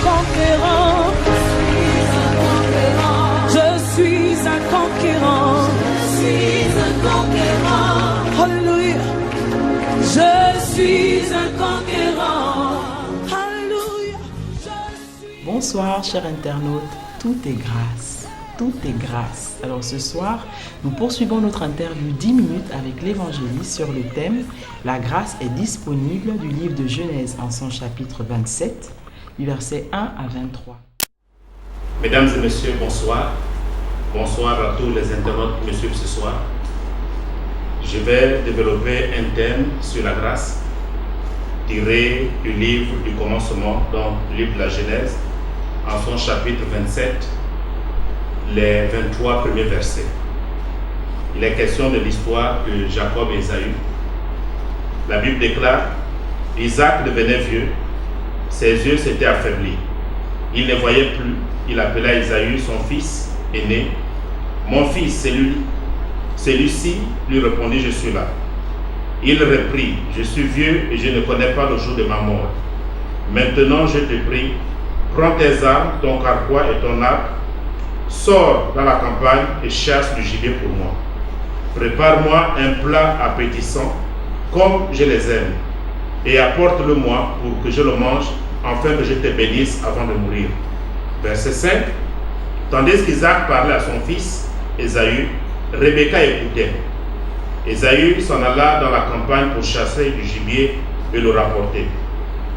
conquérant. Je suis un conquérant. Je suis un conquérant. Alléluia. Je suis un conquérant. Alléluia. Bonsoir chers internautes, tout est grâce, tout est grâce. Alors ce soir, nous poursuivons notre interview 10 minutes avec l'évangéliste sur le thème « La grâce est disponible » du livre de Genèse en son chapitre 27, du verset 1 à 23. Mesdames et messieurs, bonsoir. Bonsoir à tous les internautes qui me suivent ce soir. Je vais développer un thème sur la grâce tiré du livre du commencement, donc le livre de la Genèse, en son chapitre 27, les 23 premiers versets. Il est question de l'histoire de Jacob et Ésaü. La Bible déclare: Isaac devenait vieux, ses yeux s'étaient affaiblis. Il ne voyait plus. Il appela Ésaü, son fils aîné. Mon fils, c'est lui. Celui-ci lui répondit: je suis là. Il reprit: je suis vieux et je ne connais pas le jour de ma mort. Maintenant, je te prie, prends tes armes, ton carquois et ton arc, sors dans la campagne et chasse du gibier pour moi. Prépare-moi un plat appétissant, comme je les aime, et apporte-le-moi pour que je le mange, afin que je te bénisse avant de mourir. Verset 5. Tandis qu'Isaac parlait à son fils Ésaü, Rebecca écoutait. Ésaü s'en alla dans la campagne pour chasser du gibier et le rapporter.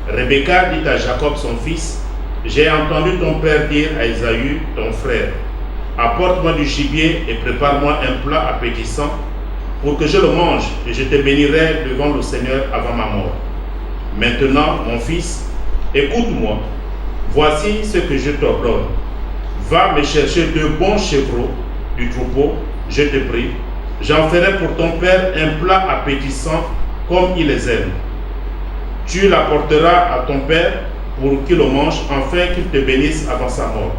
Rebecca dit à Jacob son fils: j'ai entendu ton père dire à Ésaü, ton frère, apporte-moi du gibier et prépare-moi un plat appétissant pour que je le mange et je te bénirai devant le Seigneur avant ma mort. Maintenant, mon fils, écoute-moi. Voici ce que je t'ordonne. Va me chercher 2 bons chevreaux du troupeau, je te prie. J'en ferai pour ton père un plat appétissant comme il les aime. Tu l'apporteras à ton père pour qu'il le mange, afin qu'il te bénisse avant sa mort.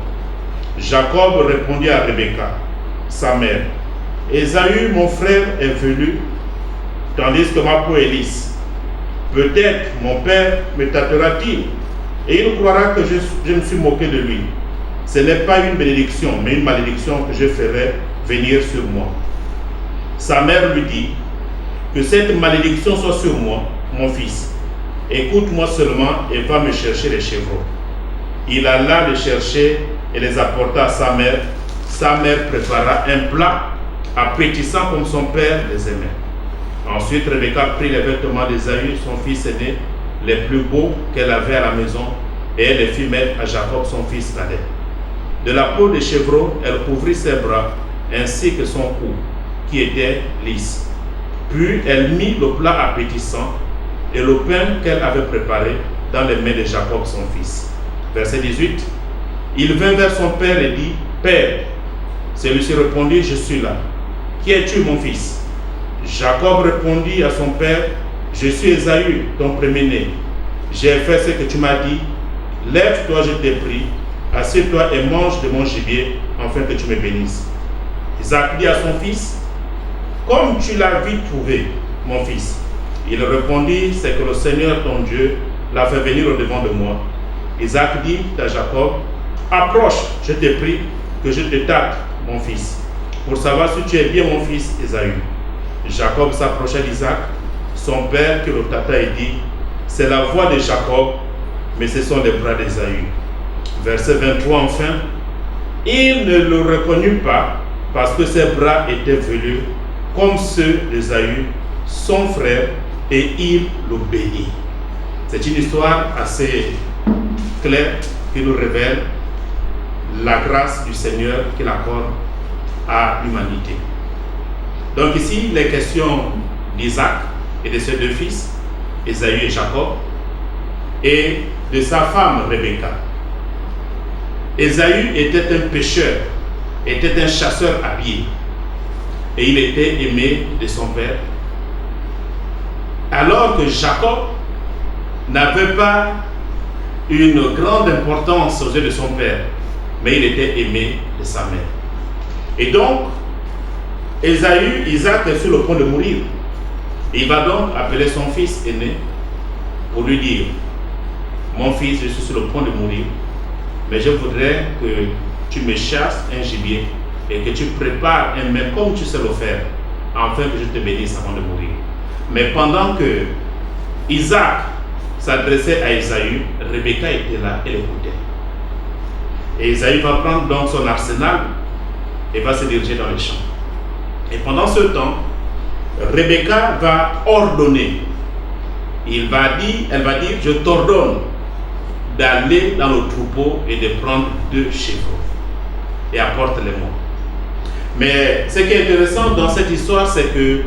Jacob répondit à Rebecca, sa mère: Ésaü, mon frère, est venu, tandis que ma peau est lisse. Peut-être mon père me tâtera-t-il, et il croira que je me suis moqué de lui. Ce n'est pas une bénédiction, mais une malédiction que je ferai venir sur moi. Sa mère lui dit: que cette malédiction soit sur moi, mon fils. Écoute-moi seulement et va me chercher les chevreaux. Il alla les chercher et les apporta à sa mère. Sa mère prépara un plat appétissant comme son père les aimait. Ensuite, Rebecca prit les vêtements d'Ésaü, son fils aîné, les plus beaux qu'elle avait à la maison, et elle les fit mettre à Jacob, son fils cadet. De la peau des chevreaux, elle couvrit ses bras, ainsi que son cou, qui était lisse. Puis elle mit le plat appétissant et le pain qu'elle avait préparé dans les mains de Jacob, son fils. Verset 18. Il vint vers son père et dit: Père. Celui-ci répondit: je suis là. Qui es-tu, mon fils? Jacob répondit à son père: je suis Ésaü, ton premier-né. J'ai fait ce que tu m'as dit. Lève-toi, je t'ai prie. Assieds-toi et mange de mon gibier, afin que tu me bénisses. Isaac dit à son fils: comme tu l'as vite trouvé, mon fils. Il répondit: c'est que le Seigneur ton Dieu l'a fait venir au-devant de moi. Isaac dit à Jacob: approche, je te prie, que je te tâte, mon fils, pour savoir si tu es bien mon fils Ésaü. Jacob s'approcha d'Isaac, son père, qui le tâta et dit: c'est la voix de Jacob, mais ce sont les bras d'Ésaü. Verset 23 enfin. Il ne le reconnut pas, parce que ses bras étaient velus comme ceux d'Ésaü, son frère, et il le bénit. C'est une histoire assez claire qui nous révèle la grâce du Seigneur qu'il accorde à l'humanité. Donc ici, il est question d'Isaac et de ses 2 fils, Ésaü et Jacob, et de sa femme Rebecca. Ésaü était un pêcheur, était un chasseur habillé, et il était aimé de son père. Alors que Jacob n'avait pas une grande importance aux yeux de son père, mais il était aimé de sa mère. Et donc, Isaac est sur le point de mourir. Il va donc appeler son fils aîné pour lui dire: mon fils, je suis sur le point de mourir. mais je voudrais que tu me chasses un gibier et que tu prépares un mets comme tu sais le faire, afin que je te bénisse avant de mourir. Mais pendant que Isaac s'adressait à Ésaü, Rebecca était là et l'écoutait. Et Ésaü va prendre donc son arsenal et va se diriger dans les champs. Et pendant ce temps, Rebecca va ordonner. Elle va dire, je t'ordonne d'aller dans le troupeau et de prendre 2 chevaux et apporte-les-moi. Mais ce qui est intéressant dans cette histoire, c'est que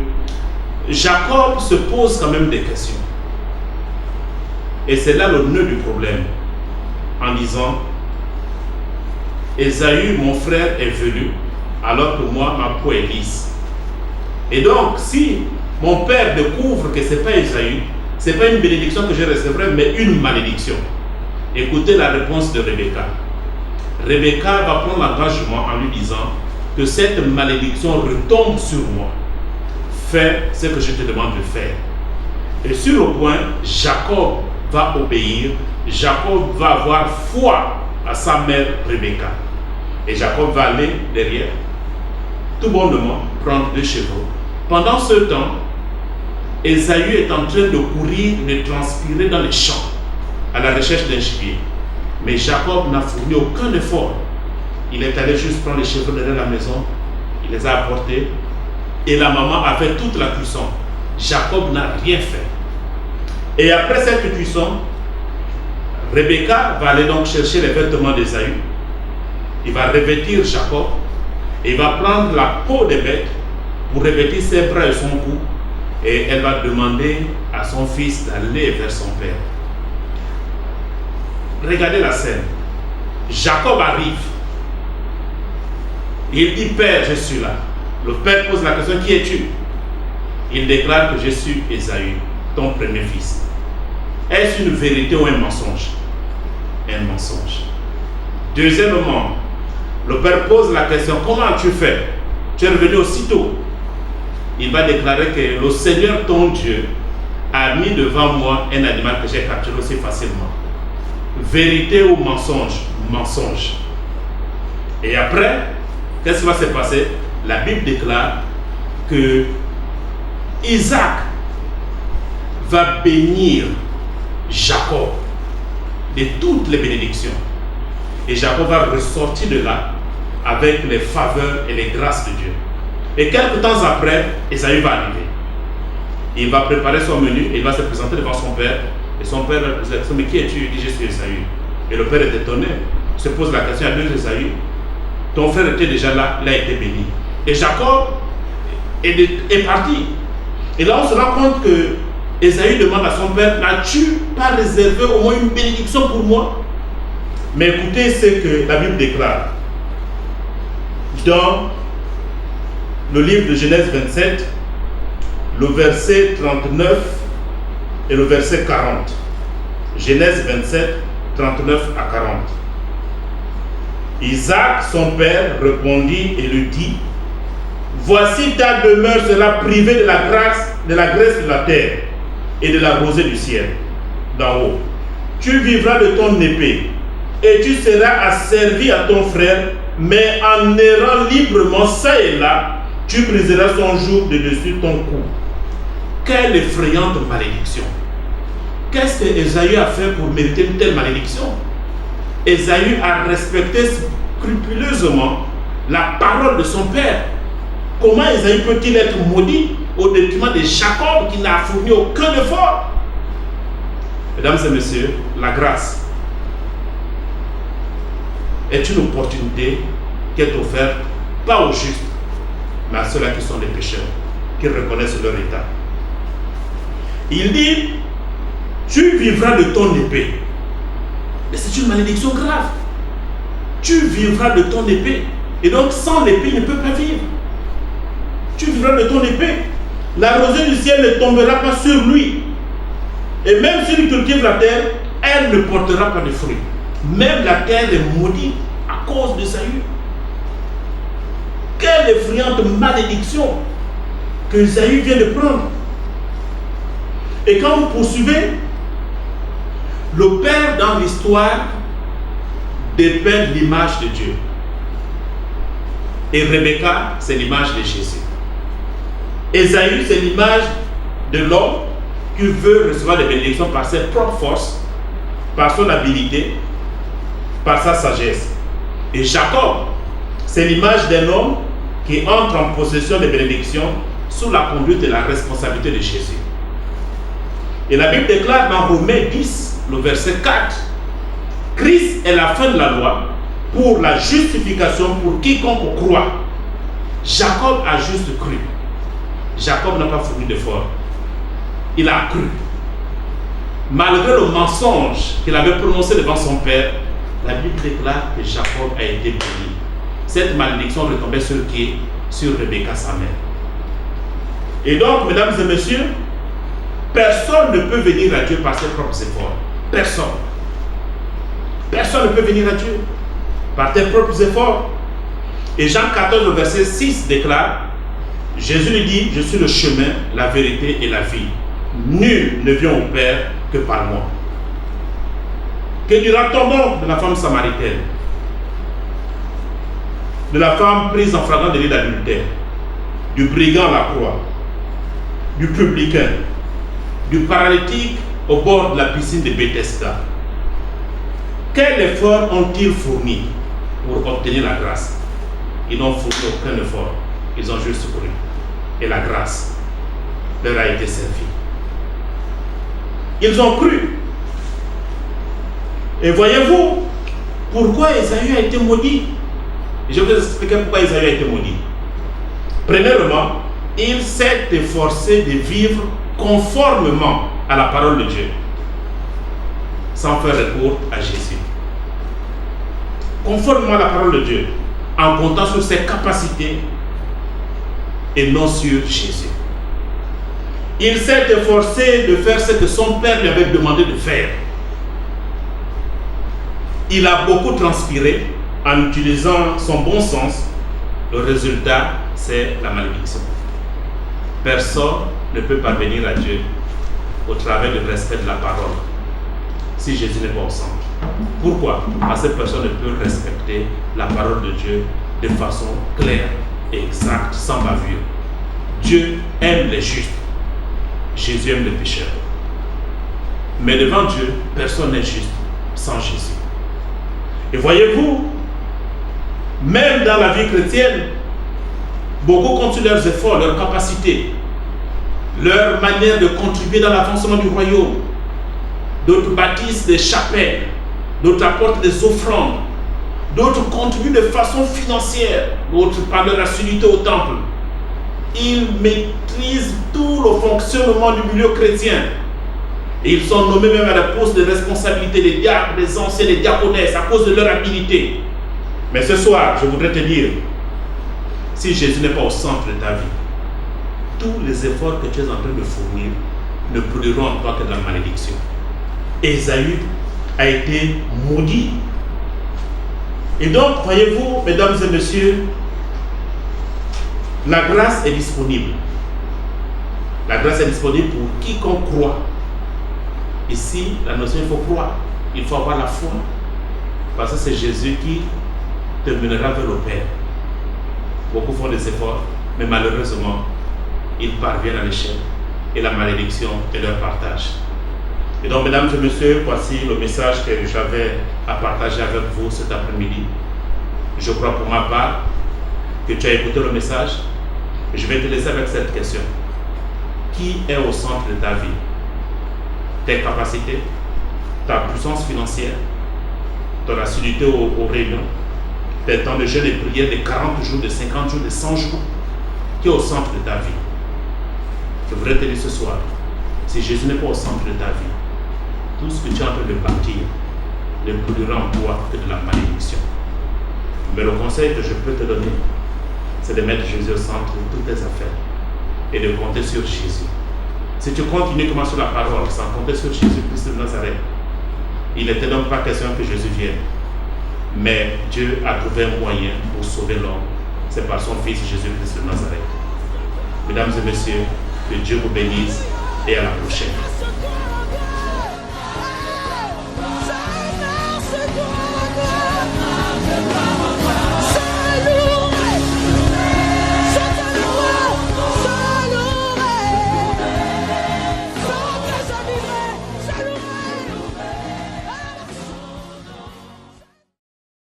Jacob se pose quand même des questions. Et c'est là le nœud du problème, en disant, Ésaü, mon frère, est venu, alors que moi, ma peau est lisse. Et donc, si mon père découvre que ce n'est pas Ésaü, ce n'est pas une bénédiction que je recevrai, mais une malédiction. Écoutez la réponse de Rebecca. Rebecca va prendre l'engagement en lui disant que cette malédiction retombe sur moi. Fais ce que je te demande de faire. Et sur le point, Jacob va obéir. Jacob va avoir foi à sa mère Rebecca. Et Jacob va aller derrière, tout bonnement, prendre 2 chevaux. Pendant ce temps, Ésaü est en train de courir, de transpirer dans les champs, à la recherche d'un gibier. Mais Jacob n'a fourni aucun effort. Il est allé juste prendre les chevaux derrière la maison, il les a apportés, et la maman a fait toute la cuisson. Jacob n'a rien fait. Et après cette cuisson, Rebecca va aller donc chercher les vêtements d'Ésaü. Il va revêtir Jacob, et il va prendre la peau des bêtes pour revêtir ses bras et son cou, et elle va demander à son fils d'aller vers son père. Regardez la scène. Jacob arrive. Il dit, Père, je suis là. Le père pose la question, qui es-tu? Il déclare que je suis Ésaü, ton premier fils. Est-ce une vérité ou un mensonge? Un mensonge. Deuxièmement, le père pose la question, comment as-tu fait? Tu es revenu aussitôt. Il va déclarer que le Seigneur, ton Dieu, a mis devant moi un animal que j'ai capturé aussi facilement. Vérité ou mensonge? Mensonge. Et après, qu'est-ce qui va se passer? La Bible déclare que Isaac va bénir Jacob de toutes les bénédictions. Et Jacob va ressortir de là avec les faveurs et les grâces de Dieu. Et quelques temps après, Ésaü va arriver. Il va préparer son menu, il va se présenter devant son père. Et son père va poser la question, mais qui es-tu? Il dit, je suis Ésaü. Et le père est étonné. Il se pose la question à 2 Ésaü. Ton frère était déjà là, il a été béni. Et Jacob est parti. Et là, on se rend compte que Ésaü demande à son père, n'as-tu pas réservé au moins une bénédiction pour moi? Mais écoutez ce que la Bible déclare. Dans le livre de Genèse 27, le verset 39 et le verset 40. Genèse 27, 39 à 40. Isaac, son père, répondit et lui dit, voici ta demeure sera privée de la graisse de la terre et de la rosée du ciel d'en haut. Tu vivras de ton épée et tu seras asservi à ton frère, mais en errant librement ça et là, tu briseras son joug de dessus ton cou. Quelle effrayante malédiction! Qu'est-ce que Ésaü a fait pour mériter une telle malédiction? Ésaü a respecté scrupuleusement la parole de son père. Comment Ésaü peut-il être maudit au détriment de Jacob qui n'a fourni aucun effort? Mesdames et messieurs, la grâce est une opportunité qui est offerte, pas aux justes, mais à ceux-là qui sont des pécheurs, qui reconnaissent leur état. Il dit, tu vivras de ton épée. Mais c'est une malédiction grave. Tu vivras de ton épée. Et donc, sans l'épée, il ne peut pas vivre. Tu vivras de ton épée. La rosée du ciel ne tombera pas sur lui. Et même s'il cultive la terre, elle ne portera pas de fruits. Même la terre est maudite à cause de Ésaü. Quelle effrayante malédiction que Ésaü vient de prendre. Et quand vous poursuivez, le père dans l'histoire dépeint l'image de Dieu. Et Rebecca, c'est l'image de Jésus. Ésaü, c'est l'image de l'homme qui veut recevoir des bénédictions par ses propres forces, par son habileté, par sa sagesse. Et Jacob, c'est l'image d'un homme qui entre en possession des bénédictions sous la conduite et la responsabilité de Jésus. Et la Bible déclare dans Romains 10, le verset 4, Christ est la fin de la loi pour la justification pour quiconque croit. Jacob a juste cru. Jacob n'a pas fourni d'effort. Il a cru. Malgré le mensonge qu'il avait prononcé devant son père, la Bible déclare que Jacob a été béni. Cette malédiction retombait sur qui? Sur Rebecca, sa mère. Et donc, mesdames et messieurs, personne ne peut venir à Dieu par ses propres efforts. Personne. Personne ne peut venir à Dieu par tes propres efforts. Et Jean 14, verset 6 déclare, Jésus lui dit, je suis le chemin, la vérité et la vie. Nul ne vient au Père que par moi. Que dira-t-on donc de la femme samaritaine, de la femme prise en flagrant délit d'adultère, du brigand à la croix, du publicain, du paralytique au bord de la piscine de Bethesda? Quel effort ont-ils fourni pour obtenir la grâce? Ils n'ont fourni aucun effort. Ils ont juste cru. Et la grâce leur a été servie. Ils ont cru. Et voyez-vous, pourquoi Ésaü a été maudit? Je vais vous expliquer pourquoi Ésaü a été maudit. Premièrement, il s'est efforcé de vivre conformément à la parole de Dieu, sans faire recours à Jésus. Conformément à la parole de Dieu, en comptant sur ses capacités et non sur Jésus. Il s'est efforcé de faire ce que son père lui avait demandé de faire. Il a beaucoup transpiré en utilisant son bon sens. Le résultat, c'est la malédiction. Personne ne peut parvenir à Dieu au travers du respect de la parole si Jésus n'est pas au centre. Pourquoi? Parce que personne ne peut respecter la parole de Dieu de façon claire et exacte, sans bavure. Dieu aime les justes. Jésus aime les pécheurs. Mais devant Dieu, personne n'est juste sans Jésus. Et voyez-vous, même dans la vie chrétienne, beaucoup comptent sur leurs efforts, leurs capacités, leur manière de contribuer dans l'avancement du royaume. D'autres bâtissent des chapelles, d'autres apportent des offrandes, d'autres contribuent de façon financière, d'autres par leur assiduité au temple. Ils maîtrisent tout le fonctionnement du milieu chrétien. Et ils sont nommés même à la poste de responsabilité des diacres, des anciens, des diaconesses, à cause de leur habilité. Mais ce soir, je voudrais te dire, si Jésus n'est pas au centre de ta vie, tous les efforts que tu es en train de fournir ne produiront en toi que de la malédiction. Ésaü a été maudit. Et donc, voyez-vous, mesdames et messieurs, la grâce est disponible. La grâce est disponible pour quiconque croit. Ici, la notion, il faut croire. Il faut avoir la foi. Parce que c'est Jésus qui te mènera vers le Père. Beaucoup font des efforts, mais malheureusement, ils parviennent à l'échec. Et la malédiction est leur partage. Et donc, mesdames et messieurs, voici le message que j'avais à partager avec vous cet après-midi. Je crois pour ma part que tu as écouté le message. Je vais te laisser avec cette question. Qui est au centre de ta vie? Tes capacités, ta puissance financière, ton assiduité aux réunions, tes temps de jeûne et prière de 40 jours, de 50 jours, de 100 jours, qui est au centre de ta vie? Je voudrais te dire ce soir, si Jésus n'est pas au centre de ta vie, tout ce que tu es en train de bâtir ne produira en toi que de la malédiction. Mais le conseil que je peux te donner, c'est de mettre Jésus au centre de toutes tes affaires et de compter sur Jésus. Si tu continues uniquement sur la parole sans compter sur Jésus-Christ de Nazareth, il n'était donc pas question que Jésus vienne. Mais Dieu a trouvé un moyen pour sauver l'homme. C'est par son Fils Jésus-Christ de Nazareth. Mesdames et messieurs, que Dieu vous bénisse et à la prochaine.